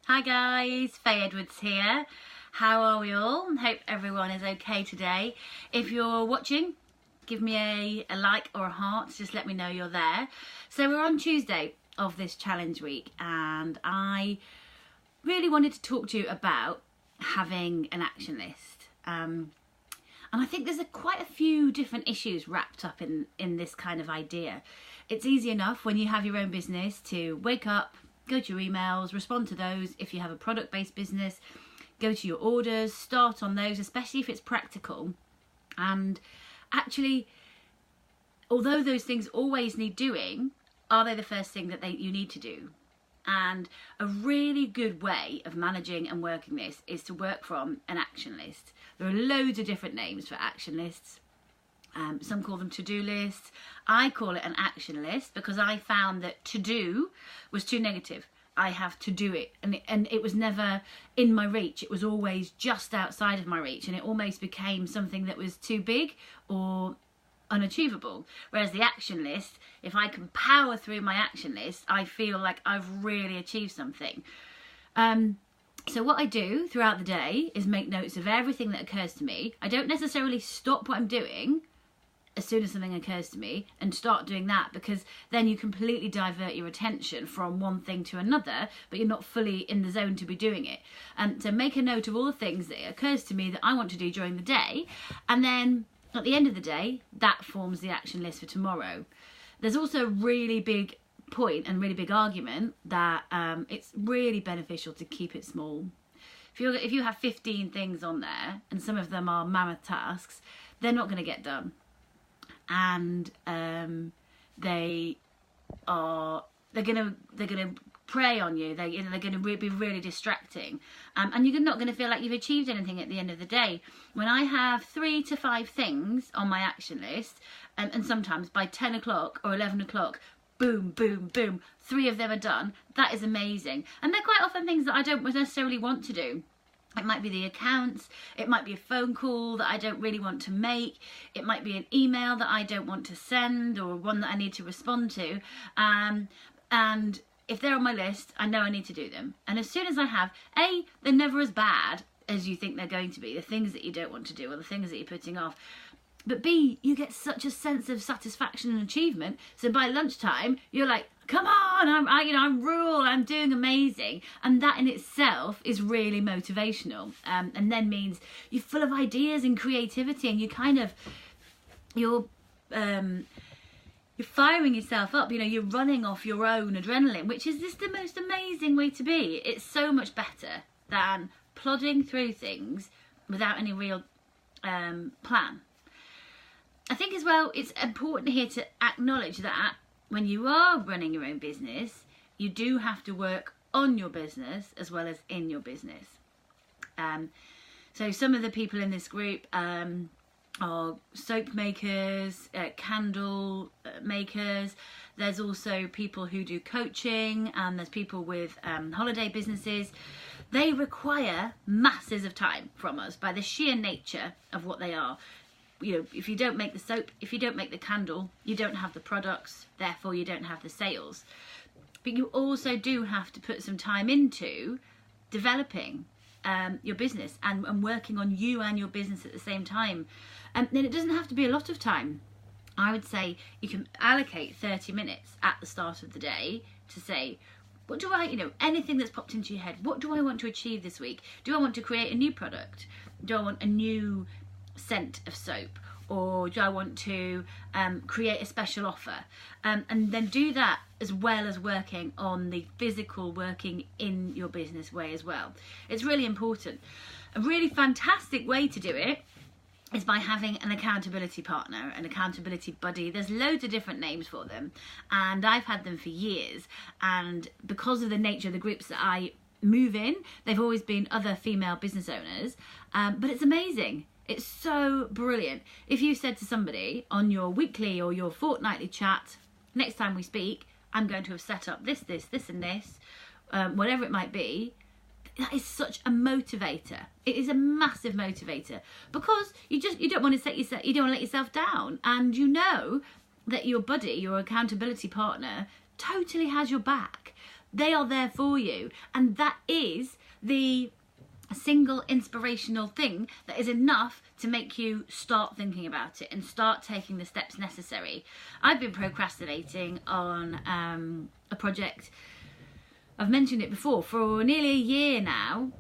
Hi guys, Faye Edwardes here. How are we all? Hope everyone is okay today. If you're watching, give me a like or a heart, just let me know you're there. So we're on Tuesday of this challenge week and I really wanted to talk to you about having an action list. And I think there's quite a few different issues wrapped up in this kind of idea. It's easy enough when you have your own business to wake up, go to your emails, respond to those. If you have a product-based business, go to your orders, start on those, especially if it's practical. And actually, although those things always need doing, are they the first thing that you need to do? And a really good way of managing and working this is to work from an action list. There are loads of different names for action lists. Some call them to-do lists. I call it an action list because I found that to-do was too negative. I have to do it, and it was never in my reach. It was always just outside of my reach, and it almost became something that was too big or unachievable. Whereas the action list, if I can power through my action list, I feel like I've really achieved something. So what I do throughout the day is make notes of everything that occurs to me. I don't necessarily stop what I'm doing as soon as something occurs to me and start doing that, because then you completely divert your attention from one thing to another, but you're not fully in the zone to be doing it. And so make a note of all the things that occurs to me that I want to do during the day, and then at the end of the day, that forms the action list for tomorrow. There's also a really big point and really big argument that it's really beneficial to keep it small. If you have 15 things on there and some of them are mammoth tasks, they're not going to get done. And they're gonna prey on you. They're gonna be really distracting, and you're not gonna feel like you've achieved anything at the end of the day. When I have 3 to 5 things on my action list, and sometimes by 10 o'clock or 11 o'clock, boom, boom, boom, 3 of them are done. That is amazing, and they're quite often things that I don't necessarily want to do. It might be the accounts, it might be a phone call that I don't really want to make, it might be an email that I don't want to send, or one that I need to respond to. And if they're on my list, I know I need to do them. And as soon as I have, A, they're never as bad as you think they're going to be, the things that you don't want to do or the things that you're putting off. But B, you get such a sense of satisfaction and achievement. So by lunchtime, you're like, come on, I'm rule, I'm doing amazing. And that in itself is really motivational. And then means you're full of ideas and creativity, and you're firing yourself up. You're running off your own adrenaline, which is just the most amazing way to be. It's so much better than plodding through things without any real plan. I think as well, it's important here to acknowledge that when you are running your own business, you do have to work on your business as well as in your business. So some of the people in this group are soap makers, candle makers. There's also people who do coaching, and there's people with holiday businesses. They require masses of time from us by the sheer nature of what they are. If you don't make the soap, if you don't make the candle, you don't have the products, therefore you don't have the sales. But you also do have to put some time into developing your business and working on you and your business at the same time. And then it doesn't have to be a lot of time. I would say you can allocate 30 minutes at the start of the day to say, what do I, anything that's popped into your head, what do I want to achieve this week? Do I want to create a new product? Do I want a new scent of soap, or do I want to create a special offer? And then do that as well as working on the physical working in your business way as well. It's really important. A really fantastic way to do it is by having an accountability partner, an accountability buddy. There's loads of different names for them, and I've had them for years, and because of the nature of the groups that I move in, they've always been other female business owners, but it's amazing. It's so brilliant. If you said to somebody on your weekly or your fortnightly chat, next time we speak, I'm going to have set up this and this, whatever it might be, that is such a motivator. It is a massive motivator, because you don't want to let yourself down, and that your buddy, your accountability partner, totally has your back. They are there for you, and that is the single inspirational thing that is enough to make you start thinking about it and start taking the steps necessary. I've been procrastinating on a project, I've mentioned it before, for nearly a year now.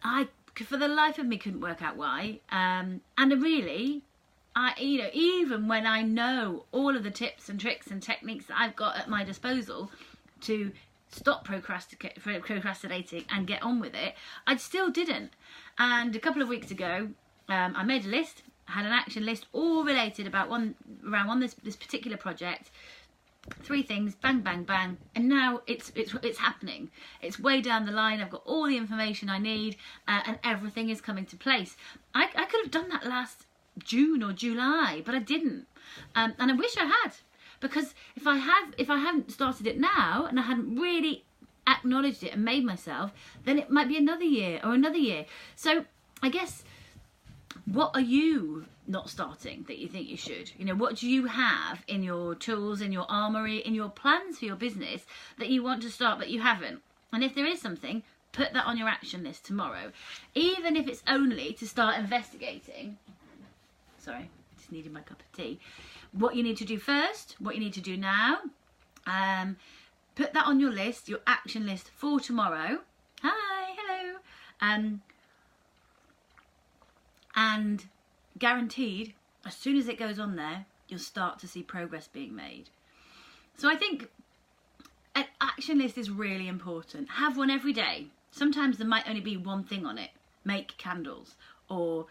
I, for the life of me, couldn't work out why. And really, even when I know all of the tips and tricks and techniques that I've got at my disposal to stop procrastinating and get on with it, I still didn't. And a couple of weeks ago, I made a list, had an action list, all related around this particular project. 3 things, bang, bang, bang, and now it's happening. It's way down the line. I've got all the information I need, and everything is coming to place. I could have done that last June or July, but I didn't, and I wish I had, because if I hadn't started it now and I hadn't really acknowledged it and made myself, then it might be another year or another year. So I guess, what are you not starting that you think you should? What do you have in your tools, in your armoury, in your plans for your business that you want to start but you haven't? And if there is something, put that on your action list tomorrow. Even if it's only to start investigating. Sorry, just needed my cup of tea. What you need to do first, what you need to do now. Put that on your list, your action list for tomorrow. Hi, hello. And guaranteed, as soon as it goes on there, you'll start to see progress being made. So I think an action list is really important. Have one every day. Sometimes there might only be one thing on it. Make candles, or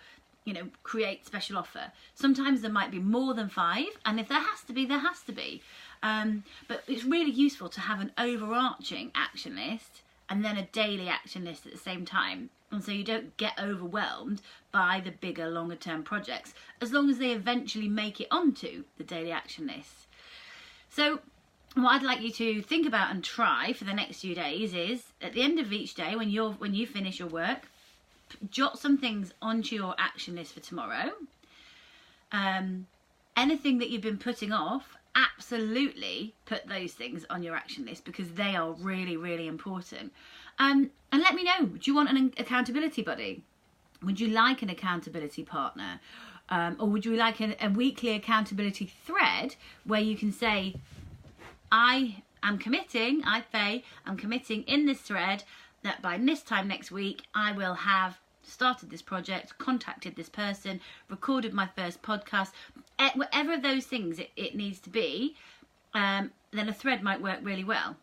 create special offer. Sometimes there might be more than 5, and if there has to be, there has to be. But it's really useful to have an overarching action list and then a daily action list at the same time. And so you don't get overwhelmed by the bigger, longer term projects, as long as they eventually make it onto the daily action list. So what I'd like you to think about and try for the next few days is, at the end of each day, when you finish your work, jot some things onto your action list for tomorrow. Anything that you've been putting off, absolutely put those things on your action list, because they are really, really important. And let me know, do you want an accountability buddy? Would you like an accountability partner? Or would you like a weekly accountability thread where you can say, Faye, I'm committing in this thread that by this time next week, I will have started this project, contacted this person, recorded my first podcast, whatever of those things it needs to be, then a thread might work really well.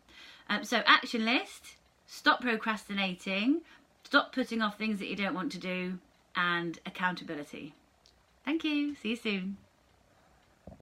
So action list, stop procrastinating, stop putting off things that you don't want to do, and accountability. Thank you. See you soon.